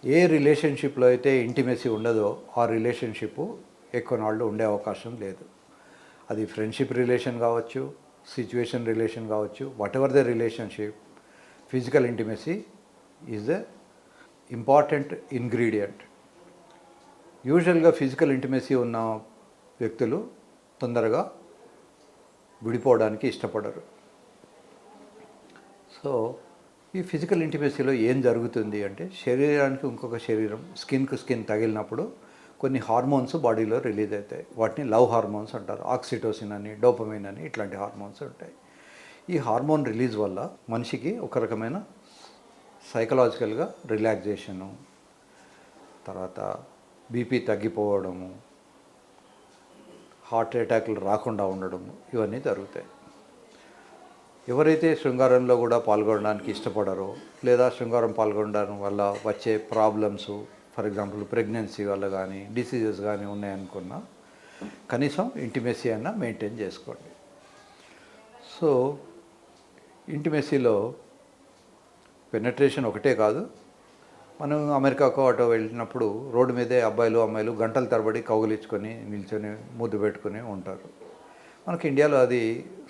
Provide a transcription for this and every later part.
ఏ రిలేషన్షిప్లో అయితే ఇంటిమెసీ ఉండదో ఆ రిలేషన్షిప్ ఎక్కువ నాళ్ళు ఉండే అవకాశం లేదు. అది ఫ్రెండ్షిప్ రిలేషన్ కావచ్చు, సిచ్యువేషన్ రిలేషన్ కావచ్చు, what ever the relationship, physical intimacy is the important ingredient. యూజువల్గా ఫిజికల్ ఇంటిమెసీ ఉన్న వ్యక్తులు తొందరగా విడిపోవడానికి ఇష్టపడరు. సో ఈ ఫిజికల్ ఇంటిమెసీలో ఏం జరుగుతుంది అంటే, శరీరానికి ఇంకొక శరీరం, స్కిన్కు స్కిన్ తగిలినప్పుడు కొన్ని హార్మోన్స్ బాడీలో రిలీజ్ అవుతాయి. వాటిని లవ్ హార్మోన్స్ అంటారు. ఆక్సిటోసిన్ అని, డోపమైన్ అని ఇట్లాంటి హార్మోన్స్ ఉంటాయి. ఈ హార్మోన్ రిలీజ్ వల్ల మనిషికి ఒక రకమైన సైకలాజికల్గా రిలాక్సేషను, తర్వాత బీపీ తగ్గిపోవడము, హార్ట్ అటాక్లు రాకుండా ఉండడము, ఇవన్నీ జరుగుతాయి. ఎవరైతే శృంగారంలో కూడా పాల్గొనడానికి ఇష్టపడరో, లేదా శృంగారం పాల్గొనడం వల్ల వచ్చే ప్రాబ్లమ్స్, ఫర్ ఎగ్జాంపుల్ ప్రెగ్నెన్సీ వల్ల కానీ డిసీజెస్ కానీ ఉన్నాయనుకున్నా కనీసం ఇంటిమెసీ అన్నా మెయింటైన్ చేసుకోండి. సో ఇంటిమెసీలో పెనట్రేషన్ ఒకటే కాదు. మనం అమెరికాకు అటో వెళ్ళినప్పుడు రోడ్డు మీదే అబ్బాయిలు అమ్మాయిలు గంటల తరబడి కౌగులించుకొని నిల్చొని ముద్దు పెట్టుకొని ఉంటారు. మనకి ఇండియాలో అది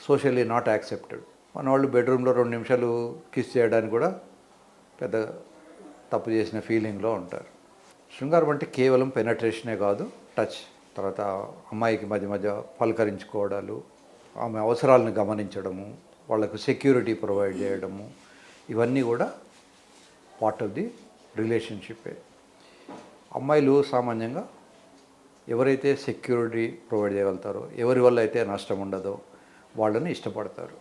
సోషల్లీ నాట్ యాక్సెప్టెడ్. మన వాళ్ళు బెడ్రూమ్లో 2 నిమిషాలు కిస్ చేయడానికి కూడా పెద్ద తప్పు చేసిన ఫీలింగ్లో ఉంటారు. శృంగారం అంటే కేవలం పెనట్రేషనే కాదు, టచ్, తర్వాత అమ్మాయికి మధ్య మధ్య పలకరించుకోవడాలు, ఆమె అవసరాలను గమనించడము, వాళ్లకు సెక్యూరిటీ ప్రొవైడ్ చేయడము, ఇవన్నీ కూడా పార్ట్ ఆఫ్ ది రిలేషన్షిప్పే. అమ్మాయిలు సామాన్యంగా ఎవరైతే సెక్యూరిటీ ప్రొవైడ్ చేయగలుగుతారో, ఎవరి వల్ల అయితే నష్టం ఉండదో వాళ్ళని ఇష్టపడతారు.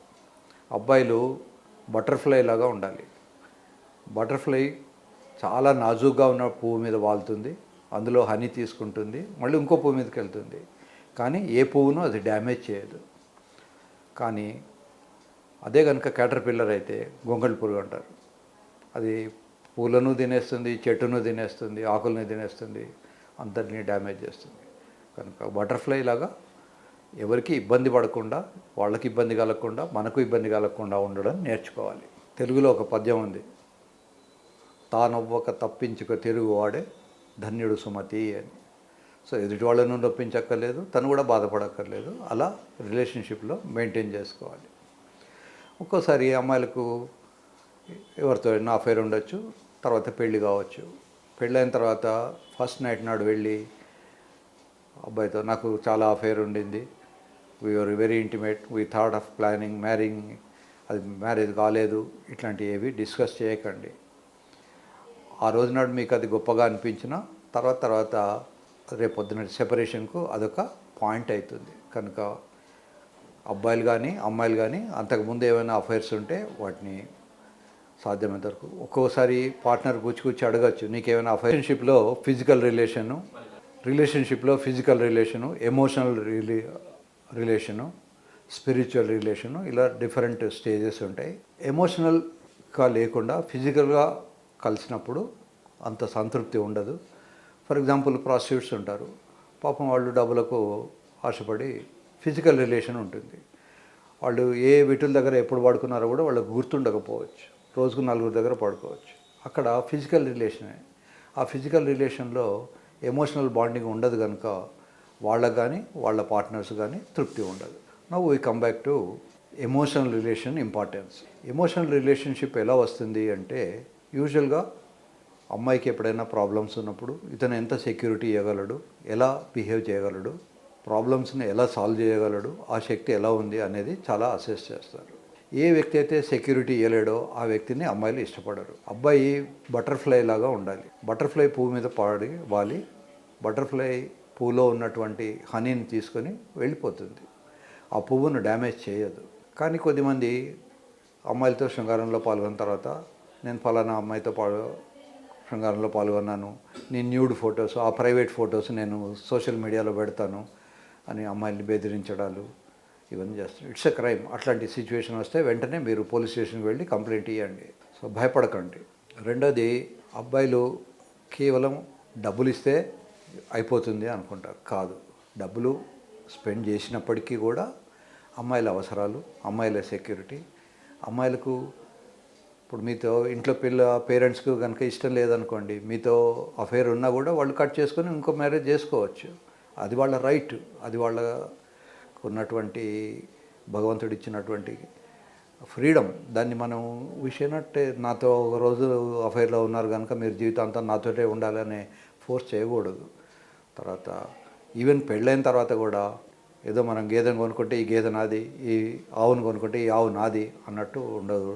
అబ్బాయిలు బటర్ఫ్లై లాగా ఉండాలి. బటర్ఫ్లై చాలా నాజూగ్గా ఉన్న పువ్వు మీద వాలుతుంది, అందులో హనీ తీసుకుంటుంది, మళ్ళీ ఇంకో పువ్వు మీదకి వెళ్తుంది, కానీ ఏ పువ్వును అది డ్యామేజ్ చేయదు. కానీ అదే కనుక క్యాటర్పిల్లర్ అయితే గొంగళి పురుగు అంటారు. అది పూలను తినేస్తుంది, చెట్టును తినేస్తుంది, ఆకులను తినేస్తుంది, అంతటినీ డ్యామేజ్ చేస్తుంది. కనుక బటర్ఫ్లై లాగా ఎవరికి ఇబ్బంది పడకుండా, వాళ్ళకి ఇబ్బంది కలగకుండా, మనకు ఇబ్బంది కలగకుండా ఉండడం నేర్చుకోవాలి. తెలుగులో ఒక పద్యం ఉంది, తానొవ్వక తప్పించుక తిరుగువాడే ధన్యుడు సుమతి అని. సో ఎదుటి వాళ్ళను నొప్పించక్కర్లేదు, తను కూడా బాధపడక్కర్లేదు. అలా రిలేషన్షిప్లో మెయింటైన్ చేసుకోవాలి. ఒక్కోసారి అమ్మాయిలకు ఎవరితో అయినా అఫైర్ ఉండొచ్చు, తర్వాత పెళ్ళి కావచ్చు. పెళ్ళైన తర్వాత ఫస్ట్ నైట్ నాడు వెళ్ళి అబ్బాయితో నాకు చాలా అఫైర్ ఉండింది, we are very intimate, we thought of planning marrying, అది మ్యారేజ్ కాలేదు, ఇట్లాంటివి ఏవి డిస్కస్ చేయకండి. ఆ రోజు నాడు మీకు అది గొప్పగా అనిపించినా తర్వాత రేపు పొద్దున సెపరేషన్కు అదొక పాయింట్ అవుతుంది. కనుక అబ్బాయిలు కానీ అమ్మాయిలు కానీ అంతకుముందు ఏమైనా అఫైర్స్ ఉంటే వాటిని సాధ్యమైనంత వరకు, ఒక్కోసారి పార్ట్నర్ కూర్చి అడగచ్చు, నీకేమైనా అఫైర్షిప్లో physical relation, emotional relation, spiritual relation, ఇలా డిఫరెంట్ స్టేజెస్ ఉంటాయి. ఎమోషనల్గా లేకుండా ఫిజికల్గా కలిసినప్పుడు అంత సంతృప్తి ఉండదు. ఫర్ ఎగ్జాంపుల్ ప్రాస్టిట్యూట్స్ ఉంటారు, పాపం వాళ్ళు డబ్బులకు ఆశపడి ఫిజికల్ రిలేషన్ ఉంటుంది. వాళ్ళు ఏ వీటిల దగ్గర ఎప్పుడు పడుకున్నారో కూడా వాళ్ళకు గుర్తుండకపోవచ్చు, రోజుకు 4 దగ్గర పడుకోవచ్చు. అక్కడ ఫిజికల్ రిలేషనే. ఆ ఫిజికల్ రిలేషన్లో ఎమోషనల్ బాండింగ్ ఉండదు కనుక వాళ్ళకు కానీ వాళ్ళ పార్ట్నర్స్ కానీ తృప్తి ఉండదు. Now we come back to emotional relation importance. Emotional relationship ఎలా వస్తుంది అంటే, యూజువల్గా అమ్మాయికి ఎప్పుడైనా ప్రాబ్లమ్స్ ఉన్నప్పుడు ఇతను ఎంత సెక్యూరిటీ ఇవ్వగలడు, ఎలా బిహేవ్ చేయగలడు, ప్రాబ్లమ్స్ని ఎలా సాల్వ్ చేయగలడు, ఆ శక్తి ఎలా ఉంది అనేది చాలా అసెస్ చేస్తారు. ఏ వ్యక్తి అయితే సెక్యూరిటీ ఇవ్వలేడో ఆ వ్యక్తిని అమ్మాయిలు ఇష్టపడరు. అబ్బాయి బటర్ఫ్లై లాగా ఉండాలి. బటర్ఫ్లై పువ్వు మీద వాలి బటర్ఫ్లై పువ్వులో ఉన్నటువంటి హనీని తీసుకొని వెళ్ళిపోతుంది, ఆ పువ్వును డ్యామేజ్ చేయదు. కానీ కొద్దిమంది అమ్మాయిలతో శృంగారంలో పాల్గొన్న తర్వాత, నేను ఫలానా అమ్మాయితో శృంగారంలో పాల్గొన్నాను, నేను న్యూడ్ ఫొటోస్, ఆ ప్రైవేట్ ఫొటోస్ నేను సోషల్ మీడియాలో పెడతాను అని అమ్మాయిల్ని బెదిరించడాలు, ఇవన్నీ చేస్తారు. It's a crime. అట్లాంటి సిచ్యువేషన్ వస్తే వెంటనే మీరు పోలీస్ స్టేషన్కి వెళ్ళి కంప్లైంట్ ఇవ్వండి. సో భయపడకండి. రెండోది, అబ్బాయిలు కేవలం డబ్బులు ఇస్తే అయిపోతుంది అనుకుంటారు. కాదు, డబ్బులు స్పెండ్ చేసినప్పటికీ కూడా అమ్మాయిల అవసరాలు, అమ్మాయిల సెక్యూరిటీ, అమ్మాయిలకు ఇప్పుడు మీతో ఇంట్లో పేరెంట్స్కి కనుక ఇష్టం లేదనుకోండి, మీతో అఫేర్ ఉన్నా కూడా వాళ్ళు కట్ చేసుకొని ఇంకో మ్యారేజ్ చేసుకోవచ్చు. అది వాళ్ళ రైట్, అది వాళ్ళకు ఉన్నటువంటి భగవంతుడు ఇచ్చినటువంటి ఫ్రీడమ్. దాన్ని మనం విషయనట్టే నాతో ఒక రోజు అఫైర్లో ఉన్నారు కనుక మీరు జీవితాంతం నాతోటే ఉండాలని ఫోర్స్ చేయకూడదు. తర్వాత ఈవెన్ పెళ్ళైన తర్వాత కూడా ఏదో మనం గేదెను కొనుక్కుంటే ఈ గేదె నాది, ఈ ఆవును కొనుక్కుంటే ఈ ఆవు నాది అన్నట్టు ఉండదు.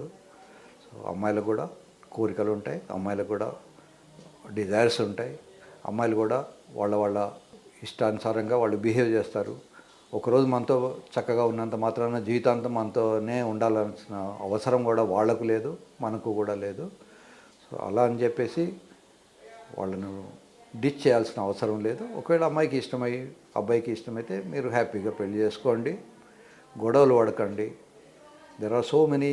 సో అమ్మాయిలకు కూడా కోరికలు ఉంటాయి, అమ్మాయిలకు కూడా డిజైర్స్ ఉంటాయి. అమ్మాయిలు కూడా వాళ్ళ వాళ్ళ ఇష్టానుసారంగా వాళ్ళు బిహేవ్ చేస్తారు. ఒకరోజు మనతో చక్కగా ఉన్నంత మాత్రాన జీవితాంతం మనతోనే ఉండాల్సిన అవసరం కూడా వాళ్ళకు లేదు, మనకు కూడా లేదు. సో అలా అని చెప్పేసి వాళ్ళను డిచ్ చేయాల్సిన అవసరం లేదు. ఒకవేళ అమ్మాయికి ఇష్టమై అబ్బాయికి ఇష్టమైతే మీరు హ్యాపీగా పెళ్లి చేసుకోండి, గొడవలు పడకండి. There are so many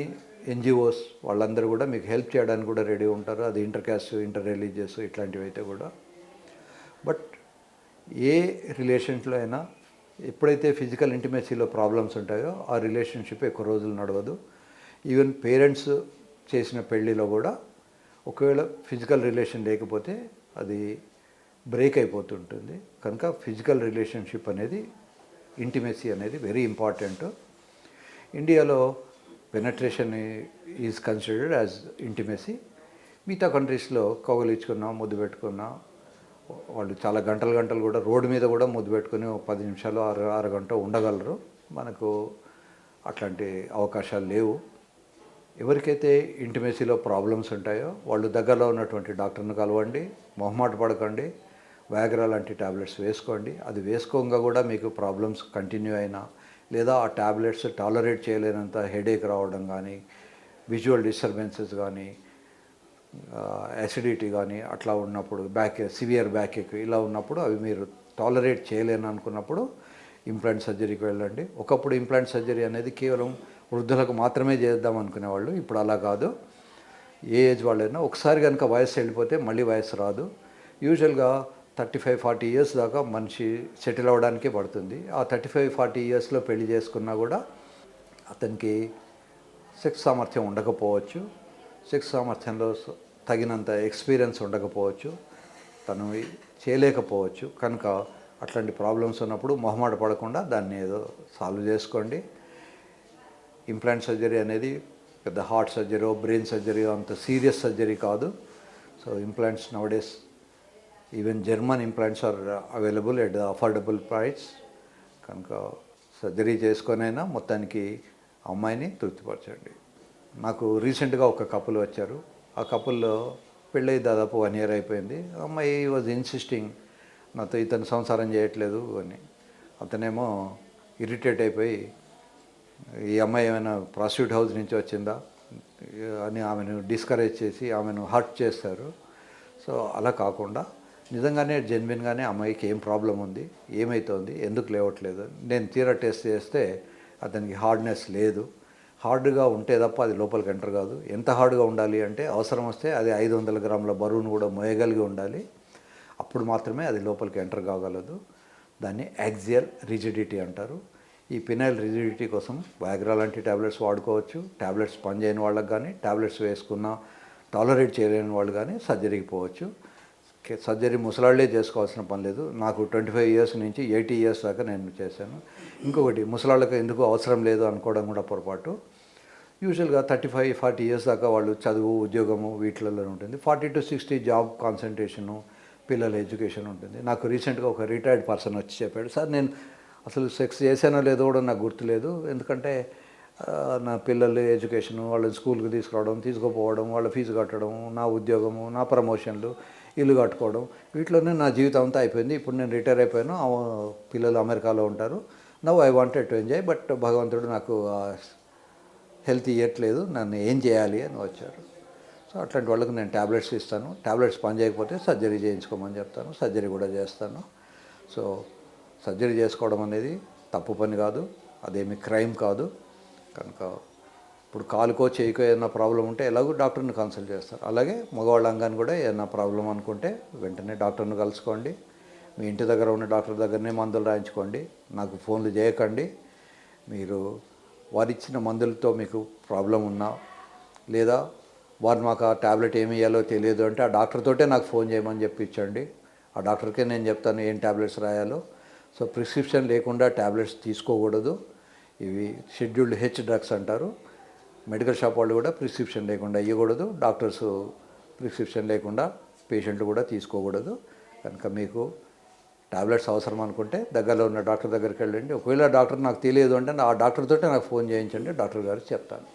NGOs, వాళ్ళందరూ కూడా మీకు హెల్ప్ చేయడానికి కూడా రెడీ ఉంటారు. అది ఇంటర్ క్యాస్ట్, ఇంటర్ రిలీజియస్ ఇట్లాంటివి అయితే కూడా. బట్ ఏ రిలేషన్స్లో అయినా ఎప్పుడైతే ఫిజికల్ ఇంటిమేసీలో ప్రాబ్లమ్స్ ఉంటాయో ఆ రిలేషన్షిప్ ఎక్కువ రోజులు నడవదు. ఈవెన్ పేరెంట్స్ చేసిన పెళ్ళిలో కూడా ఒకవేళ ఫిజికల్ రిలేషన్ లేకపోతే అది బ్రేక్ అయిపోతుంటుంది. కనుక ఫిజికల్ రిలేషన్షిప్ అనేది, ఇంటిమేసీ అనేది వెరీ ఇంపార్టెంట్. ఇండియాలో penetration is considered as intimacy. మిగతా కంట్రీస్లో కౌగిలించుకున్నా, ముద్దు పెట్టుకున్నా, వాళ్ళు చాలా గంటలు గంటలు కూడా రోడ్డు మీద కూడా ముద్దు పెట్టుకుని 10 నిమిషాలు అరగంట ఉండగలరు. మనకు అట్లాంటి అవకాశాలు లేవు. ఎవరికైతే ఇంటిమేసీలో ప్రాబ్లమ్స్ ఉంటాయో వాళ్ళు దగ్గరలో ఉన్నటువంటి డాక్టర్ని కలవండి, మొహమాట పడకండి, వ్యాగ్రా లాంటి ట్యాబ్లెట్స్ వేసుకోండి. అది వేసుకోగా కూడా మీకు ప్రాబ్లమ్స్ కంటిన్యూ అయినా, లేదా ఆ ట్యాబ్లెట్స్ టాలరేట్ చేయలేనంత హెడేక్ రావడం కానీ, విజువల్ డిస్టర్బెన్సెస్ కానీ, యాసిడిటీ కానీ అట్లా ఉన్నప్పుడు, సివియర్ బ్యాక్ ఎక్ ఇలా ఉన్నప్పుడు, అవి మీరు టాలరేట్ చేయలేని అనుకున్నప్పుడు ఇంప్లాంట్ సర్జరీకి వెళ్ళండి. ఒకప్పుడు ఇంప్లాంట్ సర్జరీ అనేది కేవలం వృద్ధులకు మాత్రమే చేద్దాం అనుకునేవాళ్ళు. ఇప్పుడు అలా కాదు. ఏ ఏజ్ వాళ్ళైనా ఒకసారి కనుక వయసు వెళ్ళిపోతే మళ్ళీ వయసు రాదు. యూజువల్గా 35-40 ఇయర్స్ దాకా మనిషి సెటిల్ అవ్వడానికే పడుతుంది. ఆ 35-40 ఇయర్స్లో పెళ్లి చేసుకున్నా కూడా అతనికి సెక్స్ సామర్థ్యం ఉండకపోవచ్చు, సెక్స్ సామర్థ్యంలో తగినంత ఎక్స్పీరియన్స్ ఉండకపోవచ్చు, తను చేయలేకపోవచ్చు. కనుక అట్లాంటి ప్రాబ్లమ్స్ ఉన్నప్పుడు మొహమాట పడకుండా దాన్ని ఏదో సాల్వ్ చేసుకోండి. ఇంప్లాంట్ సర్జరీ అనేది పెద్ద హార్ట్ సర్జరీ, బ్రెయిన్ సర్జరీ అంత సీరియస్ సర్జరీ కాదు. So implants nowadays, even German implants are available at the affordable price. కనుక సర్జరీ చేసుకొనైనా మొత్తానికి అమ్మాయిని తృప్తిపరచండి. నాకు రీసెంట్గా ఒక కపుల్ వచ్చారు. ఆ కపుల్లో పెళ్ళై దాదాపు 1 year అయిపోయింది. అమ్మాయి వాజ్ ఇన్సిస్టింగ్ నాతో ఇతను సంసారం చేయట్లేదు అని. అతనేమో ఇరిటేట్ అయిపోయి ఈ అమ్మాయి ఏమైనా ప్రాస్టిట్యూట్ హౌస్ నుంచి వచ్చిందా అని ఆమెను డిస్కరేజ్ చేసి ఆమెను హర్ట్ చేస్తారు. సో అలా కాకుండా నిజంగానే జెన్యున్గానే అమ్మాయికి ఏం ప్రాబ్లం ఉంది, ఏమవుతోంది, ఎందుకు లేవట్లేదు, నేను తీరా టెస్ట్ చేస్తే అతనికి హార్డ్నెస్ లేదు. హార్డ్గా ఉంటే తప్ప అది లోపలికి ఎంటర్ కాదు. ఎంత హార్డ్గా ఉండాలి అంటే అవసరం వస్తే అది 500 గ్రాముల బరువును కూడా మోయగలిగి ఉండాలి. అప్పుడు మాత్రమే అది లోపలికి ఎంటర్ కాగలదు. దాన్ని యాక్సియల్ రిజిడిటీ అంటారు. ఈ పినైల్ రిజిడిటీ కోసం వ్యాగ్రా లాంటి ట్యాబ్లెట్స్ వాడుకోవచ్చు. ట్యాబ్లెట్స్ పనిచేయని వాళ్ళకి కానీ, ట్యాబ్లెట్స్ వేసుకున్న టాలరేట్ చేయలేని వాళ్ళు కానీ సర్జరీకి పోవచ్చు. సర్జరీ ముసలాళ్లే చేసుకోవాల్సిన పని లేదు. నాకు 25 years నుంచి 80 years దాకా నేను చేశాను. ఇంకొకటి, ముసలాళ్ళకి ఎందుకు అవసరం లేదు అనుకోవడం కూడా పొరపాటు. యూజువల్గా 35-40 years దాకా వాళ్ళు చదువు, ఉద్యోగము వీటిలలో ఉంటుంది. 40 to 60 జాబ్ కాన్సన్ట్రేషను, పిల్లల ఎడ్యుకేషన్ ఉంటుంది. నాకు రీసెంట్గా ఒక రిటైర్డ్ పర్సన్ వచ్చి చెప్పాడు, సార్ నేను అసలు సెక్స్ చేశానో లేదో కూడా నాకు గుర్తులేదు, ఎందుకంటే నా పిల్లల ఎడ్యుకేషను, వాళ్ళని స్కూల్కి తీసుకురావడం, తీసుకుపోవడం, వాళ్ళ ఫీజు కట్టడం, నా ఉద్యోగము, నా ప్రమోషన్లు, ఇల్లు కట్టుకోవడం, వీటిలోనే నా జీవితం అంతా అయిపోయింది. ఇప్పుడు నేను రిటైర్ అయిపోయాను, పిల్లలు అమెరికాలో ఉంటారు. Now I wanted to enjoy, but భగవంతుడు నాకు హెల్త్ ఇవ్వట్లేదు, నన్ను ఏం చేయాలి అని వచ్చారు. సో అట్లాంటి వాళ్ళకి నేను ట్యాబ్లెట్స్ ఇస్తాను. ట్యాబ్లెట్స్ పని చేయకపోతే సర్జరీ చేయించుకోమని చెప్తాను, సర్జరీ కూడా చేస్తాను. సో సర్జరీ చేసుకోవడం అనేది తప్పు పని కాదు, అదేమి క్రైమ్ కాదు. కనుక ఇప్పుడు కాలుకో చేయికో ఏదైనా ప్రాబ్లం ఉంటే ఎలాగో డాక్టర్ని కన్సల్ట్ చేస్తారు. అలాగే మగవాళ్ళ అంగాన్ని కూడా ఏదైనా ప్రాబ్లం అనుకుంటే వెంటనే డాక్టర్ని కలుసుకోండి. మీ ఇంటి దగ్గర ఉన్న డాక్టర్ దగ్గరనే మందులు రాయించుకోండి. నాకు ఫోన్లు చేయకండి. మీరు వారిచ్చిన మందులతో మీకు ప్రాబ్లం ఉన్నా, లేదా వారు మాకు ఆ ట్యాబ్లెట్ ఏమి ఇవ్వాలో తెలియదు అంటే ఆ డాక్టర్ తోటే నాకు ఫోన్ చేయమని చెప్పించండి. ఆ డాక్టర్కే నేను చెప్తాను ఏం ట్యాబ్లెట్స్ రాయాలో. సో ప్రిస్క్రిప్షన్ లేకుండా ట్యాబ్లెట్స్ తీసుకోకూడదు. ఇవి షెడ్యూల్డ్ హెచ్ డ్రగ్స్ అంటారు. మెడికల్ షాప్ వాళ్ళు కూడా ప్రిస్క్రిప్షన్ లేకుండా ఇవ్వకూడదు. డాక్టర్స్ ప్రిస్క్రిప్షన్ లేకుండా పేషెంట్లు కూడా తీసుకోకూడదు. కనుక మీకు టాబ్లెట్స్ అవసరం అనుకుంటే దగ్గరలో ఉన్న డాక్టర్ దగ్గరికి వెళ్ళండి. ఒకవేళ డాక్టర్ నాకు తెలియదు అంటే ఆ డాక్టర్ తోటే నాకు ఫోన్ చేయించండి, డాక్టర్ గారికి చెప్తాను.